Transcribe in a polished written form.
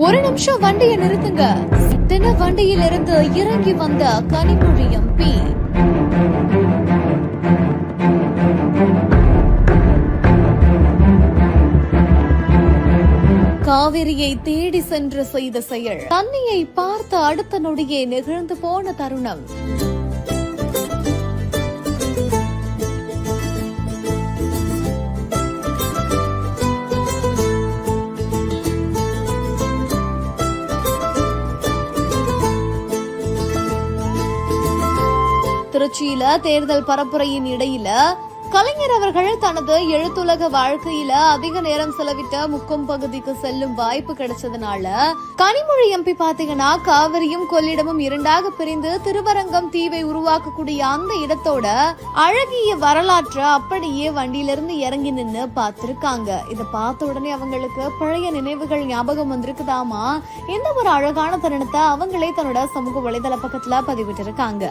ஒரு நிமிஷம் வண்டியை நிறுத்துங்க. சட்டென வண்டியிலிருந்து இறங்கி வந்த கனிமொழி எம்பி காவிரியை தேடி சென்று செய்த செயல், தண்ணியை பார்த்த அடுத்த நொடியே நெகிழ்ந்து போன தருணம். திருச்சியில தேர்தல் பரப்புரையின் இடையில கலைஞர் அவர்கள் தனது எழுத்துலக வாழ்க்கையில அதிக நேரம் செலவிட்ட முக்கம் பகுதிக்கு செல்லும் வாய்ப்பு கிடைச்சதுனால கனிமொழி எம்பி பாத்தீங்கன்னா காவிரியும் கொள்ளிடமும் இரண்டாக பிரிந்து திருவரங்கம் தீவை உருவாக்கக்கூடிய அந்த இடத்தோட அழகிய வரலாற்றை அப்படியே வண்டியிலிருந்து இறங்கி நின்னு பார்த்திருக்காங்க. இதை பார்த்த உடனே அவங்களுக்கு பழைய நினைவுகள் ஞாபகம் வந்திருக்குதாமா. இந்த ஒரு அழகான தருணத்தை அவங்களே தன்னோட சமூக வலைதள பக்கத்துல பதிவிட்டிருக்காங்க.